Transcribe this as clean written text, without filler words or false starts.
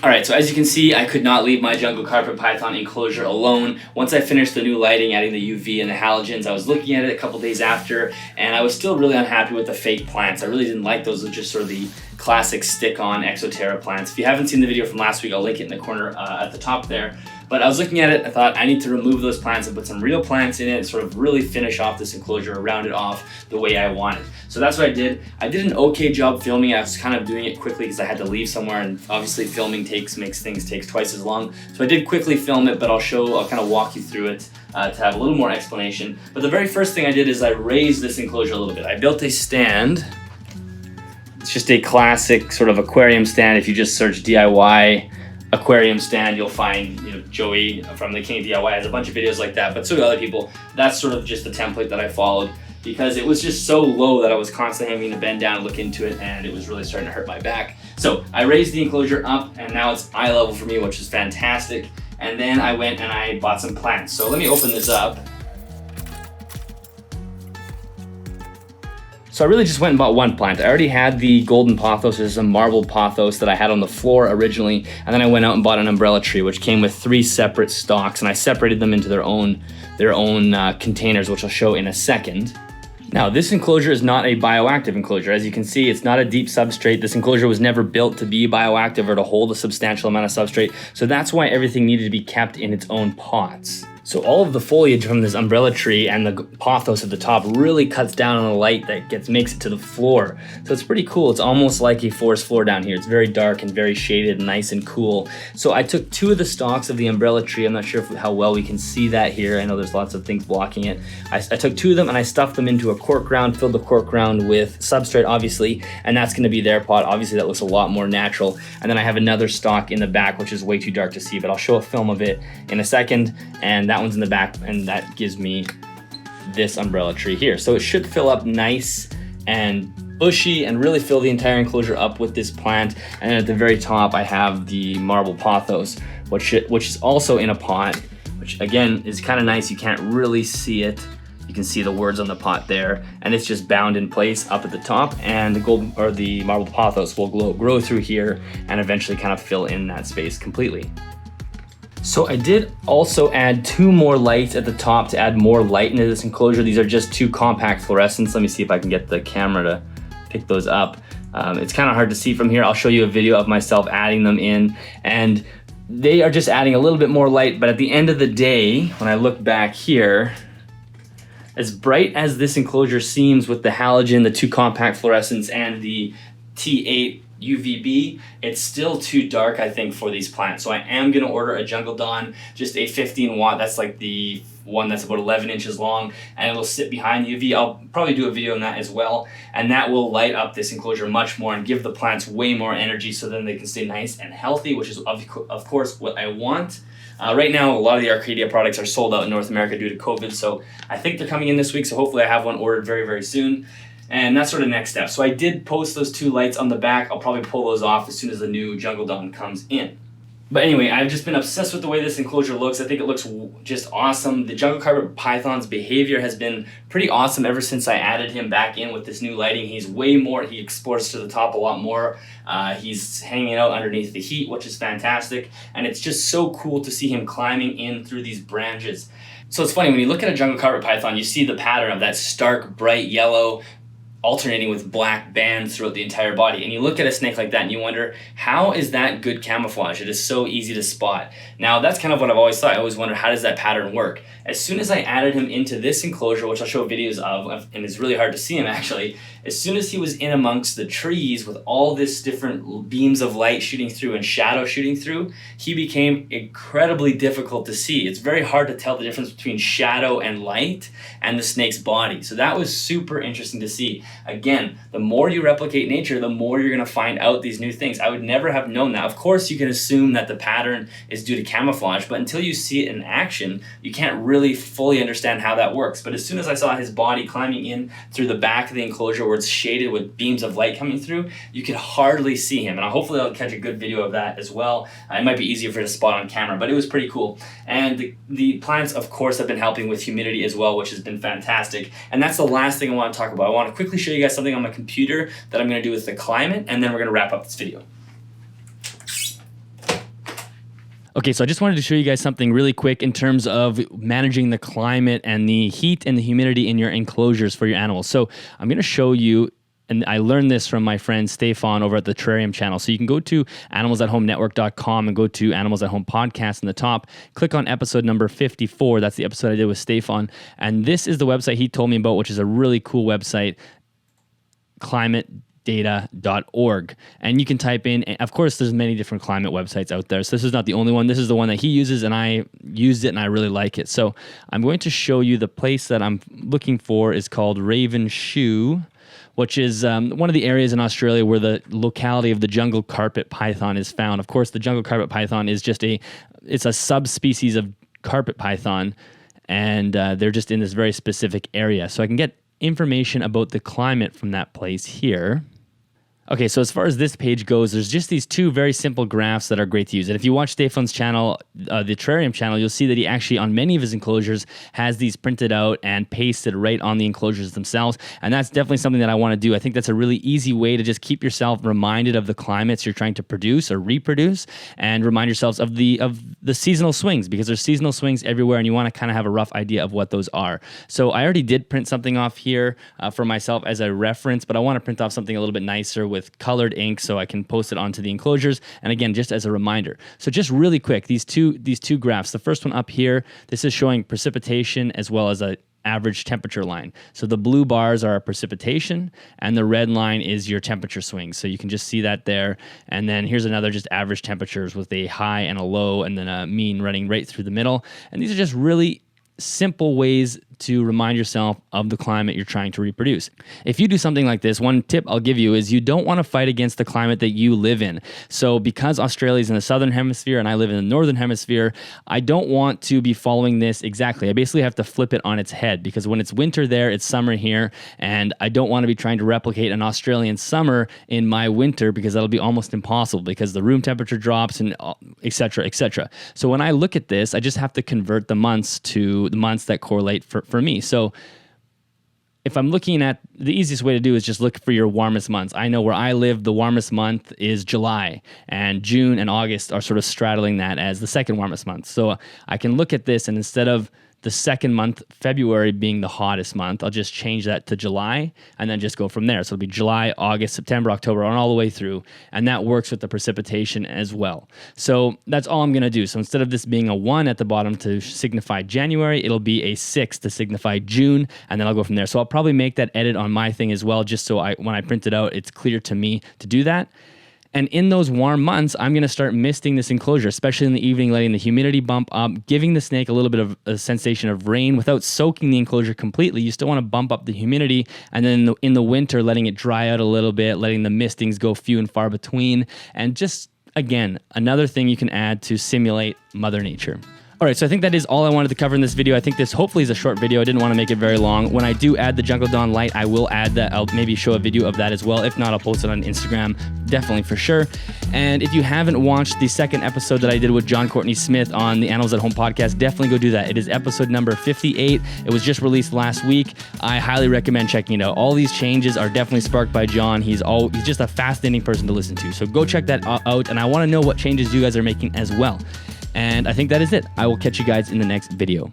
Alright, so as you can see, I could not leave my jungle carpet python enclosure alone. Once I finished the new lighting, adding the UV and the halogens, I was looking at it a couple days after, and I was still really unhappy with the fake plants. I really didn't like those, just sort of the classic stick-on Exoterra plants. If you haven't seen the video from last week, I'll link it in the corner at the top there. But I was looking at it, I thought I need to remove those plants and put some real plants in it, sort of really finish off this enclosure, round it off the way I wanted. So that's what I did. I did an okay job filming. I was kind of doing it quickly because I had to leave somewhere, and obviously filming makes things take twice as long. So I did quickly film it, but I'll kind of walk you through it to have a little more explanation. But the very first thing I did is I raised this enclosure a little bit. I built a stand. It's just a classic sort of aquarium stand. If you just search DIY aquarium stand, you'll find, you know, Joey from the King of DIY has a bunch of videos like that, but so do other people. That's sort of just the template that I followed because it was just so low that I was constantly having to bend down and look into it, and it was really starting to hurt my back. So I raised the enclosure up, and now it's eye level for me, which is fantastic. And then I went and I bought some plants. So let me open this up. So I really just went and bought one plant. I already had the golden pothos, there's some marble pothos that I had on the floor originally, and then I went out and bought an umbrella tree, which came with 3 separate stalks, and I separated them into their own containers, which I'll show in a second. Now, this enclosure is not a bioactive enclosure. As you can see, it's not a deep substrate. This enclosure was never built to be bioactive or to hold a substantial amount of substrate, so that's why everything needed to be kept in its own pots. So all of the foliage from this umbrella tree and the pothos at the top really cuts down on the light that makes it to the floor. So it's pretty cool. It's almost like a forest floor down here. It's very dark and very shaded, nice and cool. So I took 2 of the stalks of the umbrella tree. I'm not sure how well we can see that here. I know there's lots of things blocking it. I took 2 of them and I stuffed them into a cork ground, filled the cork ground with substrate, obviously, and that's gonna be their pot. Obviously, that looks a lot more natural. And then I have another stalk in the back, which is way too dark to see, but I'll show a film of it in a second. And that one's in the back, and that gives me this umbrella tree here. So it should fill up nice and bushy and really fill the entire enclosure up with this plant. And then at the very top, I have the marble pothos, which is also in a pot, which again is kind of nice. You can't really see it. You can see the words on the pot there, and it's just bound in place up at the top, and the marble pothos will grow through here and eventually kind of fill in that space completely. So I did also add 2 more lights at the top to add more light into this enclosure. These are just 2 compact fluorescents. Let me see if I can get the camera to pick those up. It's kind of hard to see from here. I'll show you a video of myself adding them in, and they are just adding a little bit more light, but at the end of the day, when I look back here, as bright as this enclosure seems with the halogen, the 2 compact fluorescents, and the T8 UVB, it's still too dark, I think, for these plants. So I am gonna order a Jungle Dawn, just a 15 watt, that's like the one that's about 11 inches long, and it'll sit behind the UV. I'll probably do a video on that as well, and that will light up this enclosure much more and give the plants way more energy so then they can stay nice and healthy, which is of course what I want. Right now, a lot of the Arcadia products are sold out in North America due to COVID, so I think they're coming in this week, so hopefully I have one ordered very, very soon. And that's sort of next step. So I did post those 2 lights on the back. I'll probably pull those off as soon as the new Jungle Dawn comes in. But anyway, I've just been obsessed with the way this enclosure looks. I think it looks just awesome. The jungle carpet python's behavior has been pretty awesome ever since I added him back in with this new lighting. He's way more, he explores to the top a lot more. He's hanging out underneath the heat, which is fantastic. And it's just so cool to see him climbing in through these branches. So it's funny, when you look at a jungle carpet python, you see the pattern of that stark, bright yellow, alternating with black bands throughout the entire body. And you look at a snake like that and you wonder, how is that good camouflage? It is so easy to spot. Now, that's kind of what I've always thought. I always wondered, how does that pattern work? As soon as I added him into this enclosure, which I'll show videos of, and it's really hard to see him actually, as soon as he was in amongst the trees with all this different beams of light shooting through and shadow shooting through, he became incredibly difficult to see. It's very hard to tell the difference between shadow and light and the snake's body. So that was super interesting to see. Again, the more you replicate nature, the more you're gonna find out these new things. I would never have known that. Of course, you can assume that the pattern is due to camouflage, but until you see it in action, you can't really fully understand how that works. But as soon as I saw his body climbing in through the back of the enclosure where it's shaded with beams of light coming through, you could hardly see him. And hopefully I'll catch a good video of that as well. It might be easier for it to spot on camera, but it was pretty cool. And the plants, of course, have been helping with humidity as well, which has been fantastic. And that's the last thing I want to talk about. I want to quickly show you guys something on my computer that I'm going to do with the climate, and then we're going to wrap up this video. Okay, so I just wanted to show you guys something really quick in terms of managing the climate and the heat and the humidity in your enclosures for your animals. So I'm going to show you, and I learned this from my friend Stefan over at the Terrarium channel. So you can go to animalsathomenetwork.com and go to Animals at Home Podcast in the top. Click on episode number 54. That's the episode I did with Stefan. And this is the website he told me about, which is a really cool website, climatedata.org. And you can type in, of course, there's many different climate websites out there. So this is not the only one. This is the one that he uses, and I used it and I really like it. So I'm going to show you the place that I'm looking for is called Raven Shoe, which is one of the areas in Australia where the locality of the jungle carpet python is found. Of course, the jungle carpet python is it's a subspecies of carpet python, and they're just in this very specific area. So I can get information about the climate from that place here. Okay, so as far as this page goes, there's just these two very simple graphs that are great to use. And if you watch Stefan's channel, the Terrarium channel, you'll see that he actually, on many of his enclosures, has these printed out and pasted right on the enclosures themselves. And that's definitely something that I want to do. I think that's a really easy way to just keep yourself reminded of the climates you're trying to produce or reproduce, and remind yourselves of the seasonal swings, because there's seasonal swings everywhere, and you want to kind of have a rough idea of what those are. So I already did print something off here for myself as a reference, but I want to print off something a little bit nicer with colored ink so I can post it onto the enclosures. And again, just as a reminder. So just really quick, these two graphs. The first one up here, this is showing precipitation as well as a average temperature line. So the blue bars are precipitation, and the red line is your temperature swings. So you can just see that there. And then here's another just average temperatures with a high and a low, and then a mean running right through the middle. And these are just really simple ways to remind yourself of the climate you're trying to reproduce. If you do something like this, one tip I'll give you is you don't want to fight against the climate that you live in. So because Australia is in the southern hemisphere and I live in the northern hemisphere, I don't want to be following this exactly. I basically have to flip it on its head, because when it's winter there, it's summer here, and I don't want to be trying to replicate an Australian summer in my winter, because that'll be almost impossible because the room temperature drops and et cetera, et cetera. So when I look at this, I just have to convert the months to the months that correlate for me. So if I'm looking at, the easiest way to do is just look for your warmest months. I know where I live, the warmest month is July, and June and August are sort of straddling that as the second warmest month. So I can look at this, and instead of the second month, February, being the hottest month, I'll just change that to July and then just go from there. So it'll be July, August, September, October, and all the way through. And that works with the precipitation as well. So that's all I'm going to do. So instead of this being a 1 at the bottom to signify January, it'll be a 6 to signify June, and then I'll go from there. So I'll probably make that edit on my thing as well, just so when I print it out, it's clear to me to do that. And in those warm months, I'm going to start misting this enclosure, especially in the evening, letting the humidity bump up, giving the snake a little bit of a sensation of rain without soaking the enclosure completely. You still want to bump up the humidity, and then in the winter, letting it dry out a little bit, letting the mistings go few and far between. And just, again, another thing you can add to simulate Mother Nature. All right, so I think that is all I wanted to cover in this video. I think this hopefully is a short video. I didn't want to make it very long. When I do add the Jungle Dawn light, I will add that. I'll maybe show a video of that as well. If not, I'll post it on Instagram, definitely for sure. And if you haven't watched the second episode that I did with John Courtney Smith on the Animals at Home podcast, definitely go do that. It is episode number 58. It was just released last week. I highly recommend checking it out. All these changes are definitely sparked by John. He's just a fascinating person to listen to. So go check that out, and I want to know what changes you guys are making as well. And I think that is it. I will catch you guys in the next video.